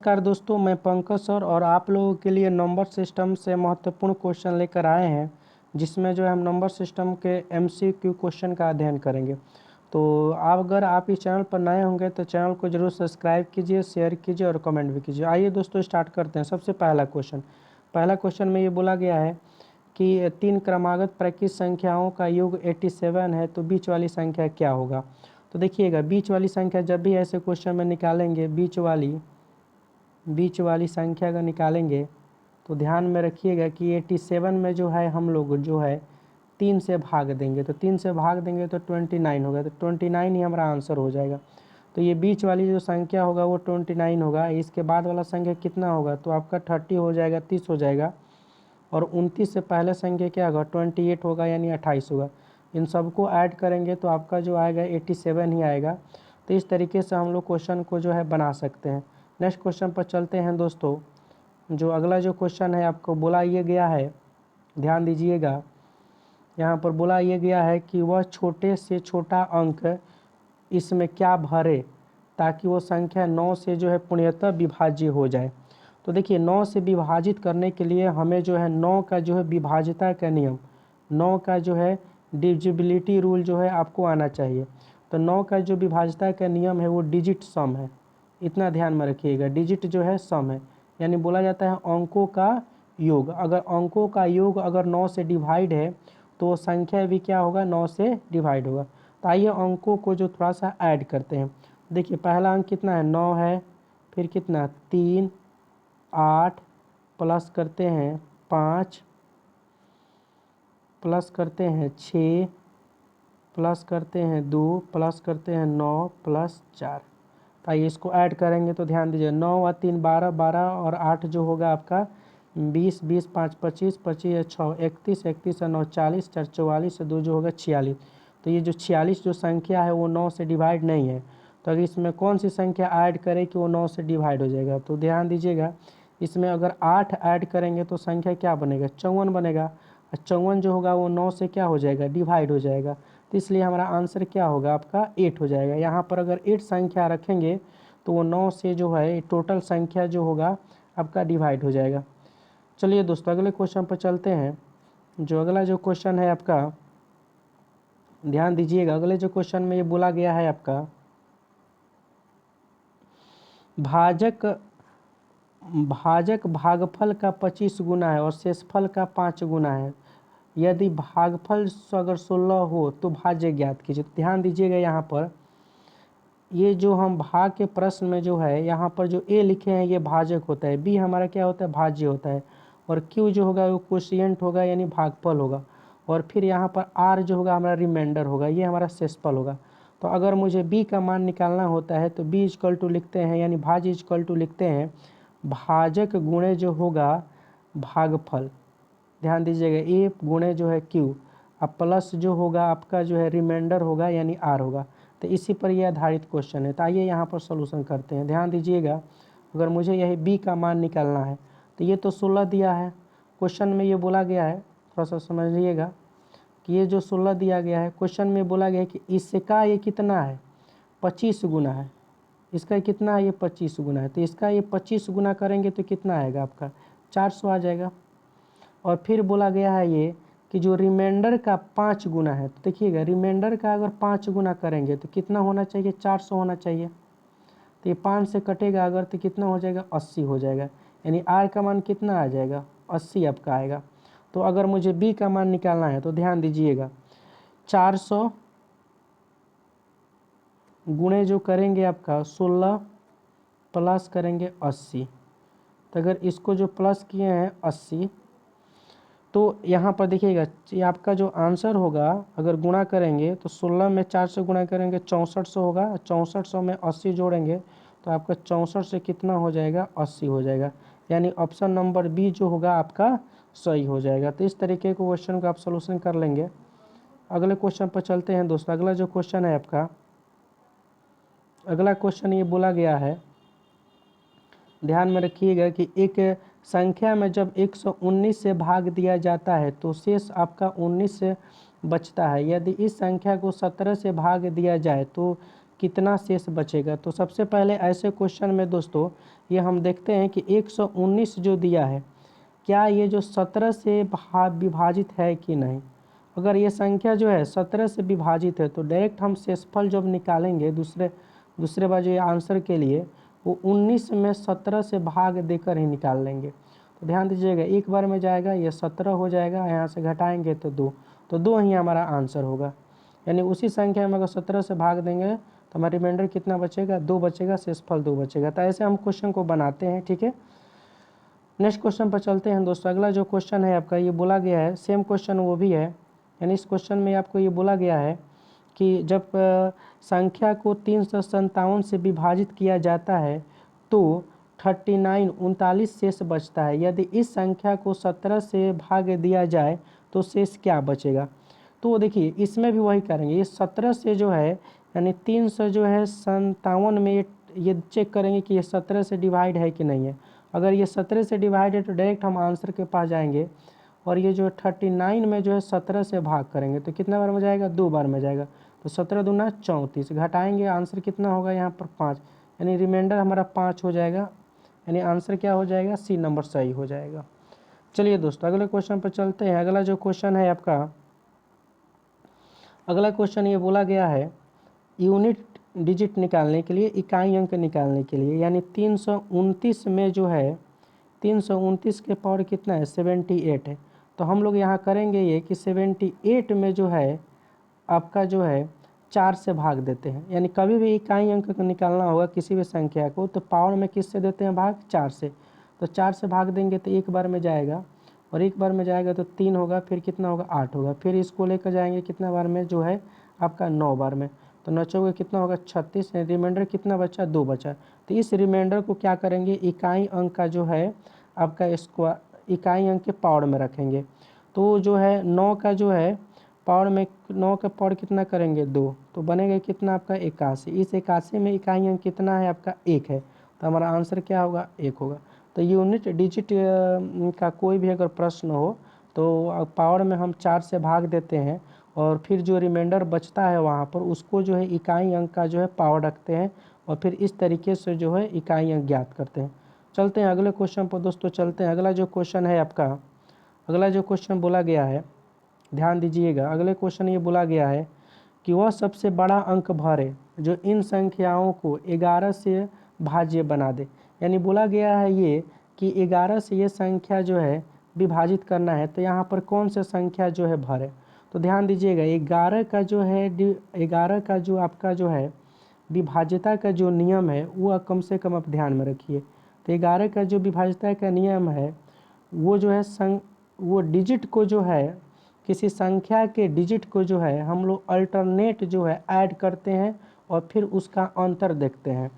नमस्कार दोस्तों, मैं पंकज सर और आप लोगों के लिए नंबर सिस्टम से महत्वपूर्ण क्वेश्चन लेकर आए हैं, जिसमें जो है हम नंबर सिस्टम के एमसीक्यू क्वेश्चन का अध्ययन करेंगे। तो अगर आप इस चैनल पर नए होंगे तो चैनल को जरूर सब्सक्राइब कीजिए, शेयर कीजिए और कमेंट भी कीजिए। आइए दोस्तों स्टार्ट करते हैं। सबसे पहला क्वेश्चन में ये बोला गया है कि 3 क्रमागत प्राकृत संख्याओं का योग 87 है, तो बीच वाली संख्या क्या होगा। तो देखिएगा, बीच वाली संख्या जब भी ऐसे क्वेश्चन में निकालेंगे, बीच वाली संख्या का निकालेंगे तो ध्यान में रखिएगा कि 87 में जो है हम लोग जो है 3 से भाग देंगे, तो 3 से भाग देंगे तो 29 होगा, तो 29 ही हमारा आंसर हो जाएगा। तो ये बीच वाली जो संख्या होगा वो 29 होगा। इसके बाद वाला संख्या कितना होगा, तो आपका 30 हो जाएगा, 30 हो जाएगा। और 29 से पहले संख्या क्या होगा, 28 होगा, यानी 28 होगा। इन सबको ऐड करेंगे तो आपका जो आएगा 87 ही आएगा। तो इस तरीके से हम लोग क्वेश्चन को जो है बना सकते हैं। नेक्स्ट क्वेश्चन पर चलते हैं दोस्तों। जो अगला जो क्वेश्चन है आपको बोला ये गया है, ध्यान दीजिएगा, यहाँ पर बोला ये गया है कि वह छोटे से छोटा अंक इसमें क्या भरे ताकि वो संख्या 9 से जो है पूर्णतः विभाज्य हो जाए। तो देखिए, 9 से विभाजित करने के लिए हमें जो है 9 का जो है विभाज्यता का नियम, 9 का जो है डिविजिबिलिटी रूल जो है आपको आना चाहिए। तो 9 का जो विभाज्यता का नियम है वो डिजिट सम है, इतना ध्यान में रखिएगा। डिजिट जो है सम है, यानी बोला जाता है अंकों का योग। अगर अंकों का योग अगर 9 से डिवाइड है तो संख्या भी क्या होगा, 9 से डिवाइड होगा। तो आइए अंकों को जो थोड़ा सा ऐड करते हैं। देखिए, पहला अंक कितना है, 9 है, फिर कितना 3, 8, प्लस करते हैं 5, प्लस करते हैं 6, प्लस करते हैं 2, प्लस करते हैं 9, प्लस 4। तो आइए इसको ऐड करेंगे तो ध्यान दीजिए, 9 और 3 12, 12 और 8 जो होगा आपका 20, 20 5 25, 25 6 31, 31 9 40, 4 44 2 जो होगा 46। तो ये जो 46 जो संख्या है वो 9 से डिवाइड नहीं है। तो अगर इसमें कौन सी संख्या ऐड करें कि वो 9 से डिवाइड हो जाएगा, तो ध्यान दीजिएगा, इसमें अगर 8 ऐड करेंगे तो संख्या क्या बनेगा, 54 बनेगा। और 54 जो होगा वो 9 से क्या हो जाएगा, डिवाइड हो जाएगा। तो इसलिए हमारा आंसर क्या होगा, आपका 8 हो जाएगा। यहाँ पर अगर 8 संख्या रखेंगे तो वो 9 से जो है टोटल संख्या जो होगा आपका डिवाइड हो जाएगा। चलिए दोस्तों अगले क्वेश्चन पर चलते हैं। जो अगला जो क्वेश्चन है आपका, ध्यान दीजिएगा, अगले जो क्वेश्चन में ये बोला गया है आपका, भाजक भागफल का 25 गुना है और शेषफल का 5 गुना है। यदि भागफल अगर 16 हो तो भाज्य ज्ञात कीजिए। ध्यान दीजिएगा, यहाँ पर ये जो हम भाग के प्रश्न में जो है यहाँ पर जो ए लिखे हैं ये भाजक होता है, बी हमारा क्या होता है, भाज्य होता है, और क्यू जो होगा वो क्वोशिएंट होगा यानी भागफल होगा, और फिर यहाँ पर आर जो होगा हमारा रिमाइंडर होगा, ये हमारा शेषफल होगा। तो अगर मुझे बी का मान निकालना होता है तो बी इजकल टू लिखते हैं, यानी भाज्य इजकल टू लिखते हैं भाजक गुणे जो होगा भागफल, ध्यान दीजिएगा, ए गुणे जो है क्यू, अब प्लस जो होगा आपका जो है रिमाइंडर होगा यानी आर होगा। तो इसी पर यह आधारित क्वेश्चन है। तो आइए यहाँ पर सॉल्यूशन करते हैं। ध्यान दीजिएगा, अगर मुझे यही बी का मान निकालना है तो ये तो 16 दिया है, क्वेश्चन में ये बोला गया है, थोड़ा सा समझिएगा कि ये जो 16 दिया गया है क्वेश्चन में बोला गया है कि इसका ये कितना है, 25 गुना है। इसका कितना है, ये 25 गुना है। तो इसका ये 25 गुना करेंगे तो कितना आएगा, आपका 400 आ जाएगा। और फिर बोला गया है ये कि जो रिमाइंडर का 5 गुना है, तो देखिएगा रिमाइंडर का अगर 5 गुना करेंगे तो कितना होना चाहिए, 400 होना चाहिए। तो ये 5 से कटेगा अगर तो कितना हो जाएगा, 80 हो जाएगा, यानी आर का मान कितना आ जाएगा, 80 आपका आएगा। तो अगर मुझे बी का मान निकालना है तो ध्यान दीजिएगा, 400 गुणे जो करेंगे आपका 16 प्लस करेंगे 80। तो अगर इसको जो प्लस किए हैं 80, तो यहाँ पर देखिएगा ये आपका जो आंसर होगा अगर गुणा करेंगे तो 16 में 4 से गुणा करेंगे 6400 होगा, 6400 में 80 जोड़ेंगे तो आपका 64 से कितना हो जाएगा, 80 हो जाएगा, यानी ऑप्शन नंबर बी जो होगा आपका सही हो जाएगा। तो इस तरीके के क्वेश्चन का आप सोल्यूशन कर लेंगे। अगले क्वेश्चन पर चलते हैं दोस्तों। अगला जो क्वेश्चन है आपका, अगला क्वेश्चन ये बोला गया है, ध्यान में रखिएगा कि एक संख्या में जब 119 से भाग दिया जाता है तो शेष आपका 19 से बचता है। यदि इस संख्या को 17 से भाग दिया जाए तो कितना शेष बचेगा। तो सबसे पहले ऐसे क्वेश्चन में दोस्तों ये हम देखते हैं कि 119 जो दिया है क्या ये जो 17 से विभाजित है कि नहीं। अगर ये संख्या जो है 17 से विभाजित है तो डायरेक्ट हम शेषफल जब निकालेंगे दूसरे बार जो ये आंसर के लिए वो 19 में 17 से भाग देकर ही निकाल लेंगे। तो ध्यान दीजिएगा, एक बार में जाएगा ये 17 हो जाएगा, यहाँ से घटाएंगे तो 2, तो 2 ही हमारा आंसर होगा। यानी उसी संख्या में अगर 17 से भाग देंगे तो हमारा रिमाइंडर कितना बचेगा, 2 बचेगा, शेषफल 2 बचेगा। तो ऐसे हम क्वेश्चन को बनाते हैं, ठीक है। नेक्स्ट क्वेश्चन पर चलते हैं दोस्तों। अगला जो क्वेश्चन है आपका ये बोला गया है, सेम क्वेश्चन वो भी है, यानी इस क्वेश्चन में आपको ये बोला गया है कि जब संख्या को 357 से विभाजित किया जाता है तो 39 शेष बचता है। यदि इस संख्या को 17 से भाग दिया जाए तो शेष क्या बचेगा। तो देखिए इसमें भी वही करेंगे, ये 17 से जो है यानी 300 जो है 57 में ये चेक करेंगे कि ये 17 से डिवाइड है कि नहीं है। अगर ये 17 से डिवाइड है तो डायरेक्ट हम आंसर के पास जाएंगे और ये जो 39 में जो है 17 से भाग करेंगे तो कितना बार में जाएगा, 2 बार में जाएगा। तो 17 दूना 34, घटाएंगे आंसर कितना होगा यहाँ पर 5, यानी रिमाइंडर हमारा 5 हो जाएगा। यानी आंसर क्या हो जाएगा, सी नंबर सही हो जाएगा। चलिए दोस्तों अगले क्वेश्चन पर चलते हैं। अगला जो क्वेश्चन है आपका, अगला क्वेश्चन ये बोला गया है यूनिट डिजिट निकालने के लिए, इकाई अंक निकालने के लिए, यानी 329 में जो है 329 के पावर कितना है, 78 है। तो हम लोग यहाँ करेंगे ये कि 78 में जो है आपका जो है 4 से भाग देते हैं। यानी कभी भी इकाई अंक को निकालना होगा किसी भी संख्या को तो पावर में किससे देते हैं भाग, 4 से। तो 4 से भाग देंगे तो एक बार में जाएगा, और एक बार में जाएगा तो 3 होगा, फिर कितना होगा, 8 होगा, फिर इसको लेकर जाएंगे कितना बार में, जो है आपका 9 बार में। तो 9 चौके कितना होगा, 36, रिमाइंडर कितना बचा, 2 बचा। तो इस रिमाइंडर को क्या करेंगे, इकाई अंक का जो है आपका स्क्वायर, इकाई अंक के पावर में रखेंगे। तो जो है 9 का जो है पावर में, 9 का पावर कितना करेंगे, 2, तो बनेगा कितना आपका 81। इस 81 में इकाई अंक कितना है आपका, 1 है। तो हमारा आंसर क्या होगा, 1 होगा। तो यूनिट डिजिट का कोई भी अगर प्रश्न हो तो पावर में हम 4 से भाग देते हैं और फिर जो रिमाइंडर बचता है वहाँ पर उसको जो है इकाई अंक का जो है पावर रखते हैं और फिर इस तरीके से जो है इकाई अंक ज्ञात करते हैं। चलते हैं अगले क्वेश्चन पर दोस्तों, चलते हैं। अगला जो क्वेश्चन है आपका, अगला जो क्वेश्चन बोला गया है, ध्यान दीजिएगा, अगले क्वेश्चन ये बोला गया है कि वह सबसे बड़ा अंक भरे जो इन संख्याओं को 11 से भाज्य बना दे। यानी बोला गया है ये कि 11 से ये संख्या जो है विभाजित करना है, तो यहाँ पर कौन सा संख्या जो है भरे। तो ध्यान दीजिएगा 11 का जो है 11 का जो आपका जो है विभाज्यता का जो नियम है वो कम से कम आप ध्यान में रखिए। तो 11 का जो विभाज्यता का नियम है वो जो है वो डिजिट को जो है, किसी संख्या के डिजिट को जो है हम लोग अल्टरनेट जो है ऐड करते हैं और फिर उसका अंतर देखते हैं।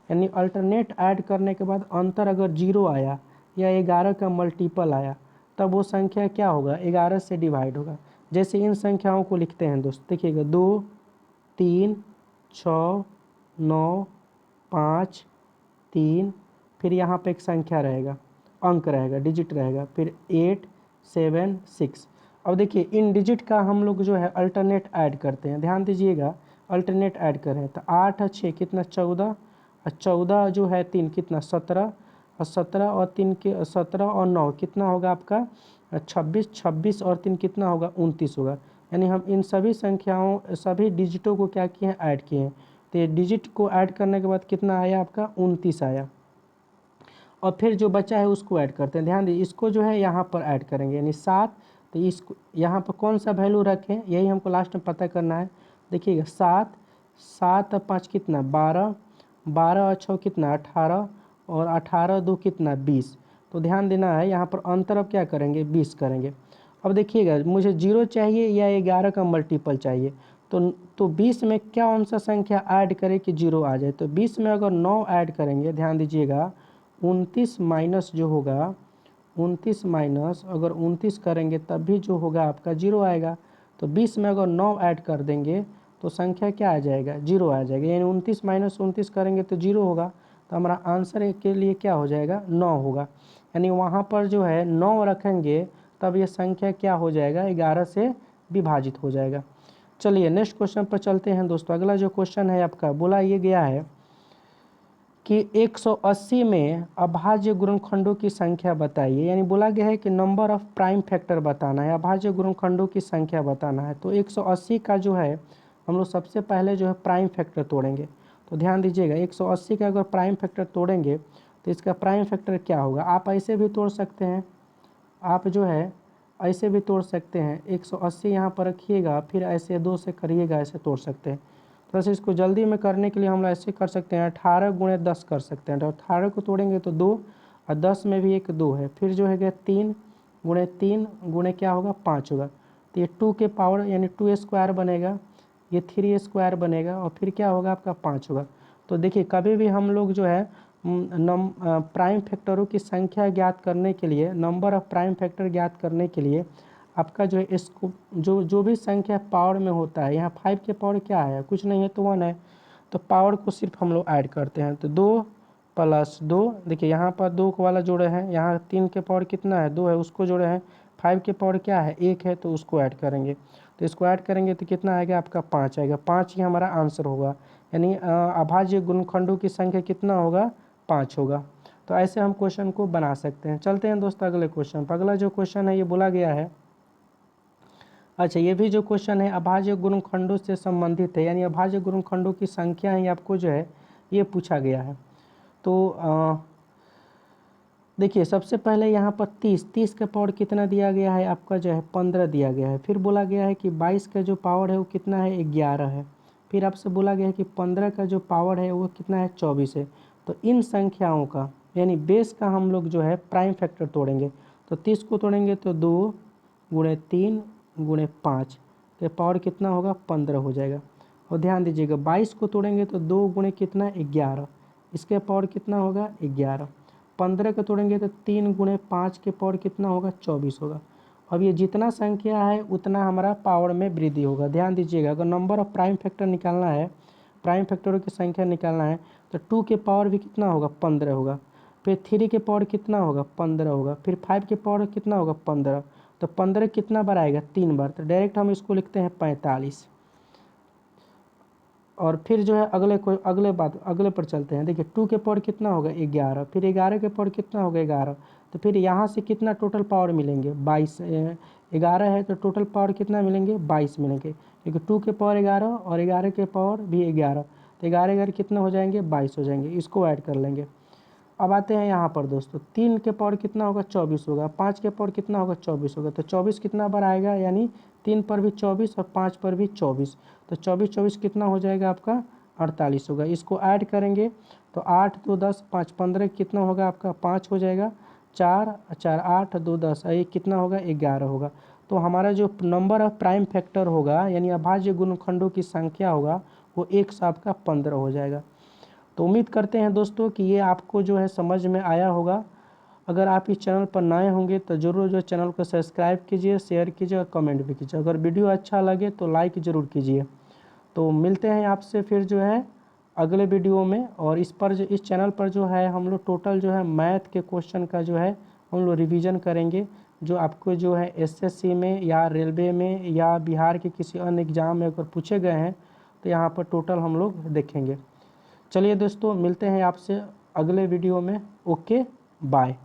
यानी अल्टरनेट ऐड करने के बाद अंतर अगर 0 आया या 11 का मल्टीपल आया तब वो संख्या क्या होगा, 11 से डिवाइड होगा। जैसे इन संख्याओं को लिखते हैं दोस्त, देखिएगा 2, 3, 6, 9, 5, 3, फिर यहाँ पे एक संख्या रहेगा, अंक रहेगा, डिजिट रहेगा, फिर 8, 7, 6। अब देखिए इन डिजिट का हम लोग जो है अल्टरनेट ऐड करते हैं। ध्यान दीजिएगा, अल्टरनेट ऐड कर रहे हैं तो 8 और 6 कितना 14, और 14 जो है 3 कितना 17, और 17 और 3 के 17 और 9 कितना होगा आपका 26, 26 और 3 कितना होगा 29 होगा। यानी हम इन सभी संख्याओं, सभी डिजिटों को क्या किए हैं, ऐड किए हैं। तो ये डिजिट को ऐड करने के बाद कितना आया आपका 29 आया, और फिर जो बचा है उसको ऐड करते हैं। ध्यान दीजिए इसको जो है यहाँ पर ऐड करेंगे यानी 7, तो इसको यहाँ पर कौन सा वैल्यू रखें यही हमको लास्ट में पता करना है। देखिएगा 7, 7 और 5 कितना 12, 12 और 6 कितना 18, और 18 2 कितना 20। तो ध्यान देना है यहाँ पर अंतर अब क्या करेंगे, 20 करेंगे। अब देखिएगा मुझे 0 चाहिए या 11 का मल्टीपल चाहिए, तो 20 में क्या कौन सा संख्या ऐड करें कि 0 आ जाए। तो 20 में अगर 9 ऐड करेंगे, ध्यान दीजिएगा 29 माइनस जो होगा, 29 माइनस अगर 29 करेंगे तब भी जो होगा आपका 0 आएगा। तो 20 में अगर 9 ऐड कर देंगे तो संख्या क्या आ जाएगा, 0 आ जाएगा। यानी 29 माइनस 29 करेंगे तो 0 होगा। तो हमारा आंसर के लिए क्या हो जाएगा, 9 होगा। यानी वहाँ पर जो है 9 रखेंगे तब ये संख्या क्या हो जाएगा, 11 से विभाजित हो जाएगा। चलिए नेक्स्ट क्वेश्चन पर चलते हैं दोस्तों। अगला जो क्वेश्चन है आपका, बोला ये गया है कि 180 में अभाज्य गुणनखंडों की संख्या बताइए। यानी बोला गया है कि नंबर ऑफ प्राइम फैक्टर बताना है, अभाज्य गुणनखंडों की संख्या बताना है। तो 180 का जो है हम लोग सबसे पहले जो है प्राइम फैक्टर तोड़ेंगे। तो ध्यान दीजिएगा, 180 का अगर प्राइम फैक्टर तोड़ेंगे तो इसका प्राइम फैक्टर क्या होगा। आप ऐसे भी तोड़ सकते हैं, आप जो है ऐसे भी तोड़ सकते हैं। 180 यहाँ पर रखिएगा, फिर ऐसे 2 से करिएगा, ऐसे तोड़ सकते हैं। तो ऐसे इसको जल्दी में करने के लिए हम लोग ऐसे कर सकते हैं, 18 गुणे 10 कर सकते हैं। तो 18 को तोड़ेंगे तो 2, और 10 में भी एक 2 है, फिर जो है 3 गुणे 3 गुणे क्या होगा 5 होगा। तो ये 2 के पावर यानी 2 स्क्वायर बनेगा, ये 3 स्क्वायर बनेगा, और फिर क्या होगा आपका 5 होगा। तो देखिए कभी भी हम लोग जो है प्राइम फैक्टरों की संख्या ज्ञात करने के लिए, नंबर ऑफ प्राइम फैक्टर ज्ञात करने के लिए आपका जो है इसको जो भी संख्या पावर में होता है, यहाँ 5 के पावर क्या है, कुछ नहीं है तो 1 है, तो पावर को सिर्फ हम लोग ऐड करते हैं। तो 2 + 2, देखिए यहाँ पर 2 वाला जोड़े हैं, यहाँ 3 के पावर कितना है 2 है, उसको जोड़े हैं। 5 के पावर क्या है 1 है, तो उसको ऐड करेंगे। तो इसको ऐड करेंगे तो कितना आएगा आपका 5 आएगा। 5 ही हमारा आंसर होगा, यानी अभाज्य गुणनखंडों की संख्या कितना होगा 5 होगा। तो ऐसे हम क्वेश्चन को बना सकते हैं। चलते हैं दोस्तों अगले क्वेश्चन पर। अगला जो क्वेश्चन है ये बोला गया है, अच्छा ये भी जो क्वेश्चन है अभाज्य गुणनखंडों से संबंधित है, यानी अभाज्य गुणनखंडों की संख्या ही आपको जो है ये पूछा गया है। तो देखिए सबसे पहले यहाँ पर 30 का पावर कितना दिया गया है आपका जो है 15 दिया गया है। फिर बोला गया है कि 22 का जो पावर है वो कितना है 11 है। फिर आपसे बोला गया है कि 15 का जो पावर है वो कितना है 24 है। तो इन संख्याओं का यानी बेस का हम लोग जो है प्राइम फैक्टर तोड़ेंगे। तो 30 को तोड़ेंगे तो 2 गुणे 3 गुणे 5 के पावर कितना होगा 15 हो जाएगा। और ध्यान दीजिएगा 22 को तोड़ेंगे तो 2 गुणे कितना 11, इसके पावर कितना होगा 11। 15 को तोड़ेंगे तो 3 गुणे 5 के पावर कितना होगा 24 होगा। अब ये जितना संख्या है उतना हमारा पावर में वृद्धि होगा। ध्यान दीजिएगा, अगर नंबर ऑफ प्राइम फैक्टर निकालना है, प्राइम फैक्टरों की संख्या निकालना है, तो 2 के पावर भी कितना होगा 15 होगा। फिर 3 के पावर कितना होगा 15 होगा। फिर 5 के पावर कितना होगा 15। तो 15 कितना बार आएगा 3 बार, तो डायरेक्ट हम इसको लिखते हैं 45। और फिर जो है अगले पर चलते हैं। देखिए 2 के पावर कितना होगा 11, फिर 11 के पावर कितना होगा 11। तो फिर यहाँ से कितना टोटल पावर मिलेंगे 22। 11 है तो टोटल पावर कितना मिलेंगे 22 मिलेंगे, क्योंकि 2 के पावर 11 और 11 के पावर भी 11, तो 11 कितना हो जाएंगे 22 हो जाएंगे। इसको ऐड कर लेंगे। अब आते हैं यहाँ पर दोस्तों, 3 के पावर कितना होगा 24 होगा, 5 के पावर कितना होगा 24 होगा। तो 24 कितना बार आएगा, यानी 3 पर भी 24 और 5 पर भी 24, तो 24 कितना हो जाएगा आपका 48 होगा। इसको ऐड करेंगे तो 8 2 10 5 15 कितना होगा आपका 5 हो जाएगा। 4 4 8 2 10 ये कितना होगा 11 होगा। तो हमारा जो नंबर ऑफ प्राइम फैक्टर होगा यानी अभाज्य गुणनखंडों की संख्या होगा वो 115 हो जाएगा। तो उम्मीद करते हैं दोस्तों कि ये आपको जो है समझ में आया होगा। अगर आप इस चैनल पर नए होंगे तो ज़रूर जो चैनल को सब्सक्राइब कीजिए, शेयर कीजिए और कमेंट भी कीजिए। अगर वीडियो अच्छा लगे तो लाइक ज़रूर कीजिए। तो मिलते हैं आपसे फिर जो है अगले वीडियो में। और इस चैनल पर जो है हम लोग टोटल जो है मैथ के क्वेश्चन का जो है हम लोग रिवीजन करेंगे, जो आपको जो है एसएससी में या रेलवे में या बिहार के किसी अन्य एग्ज़ाम में अगर पूछे गए हैं तो यहाँ पर टोटल हम लोग देखेंगे। चलिए दोस्तों मिलते हैं आपसे अगले वीडियो में। Okay bye.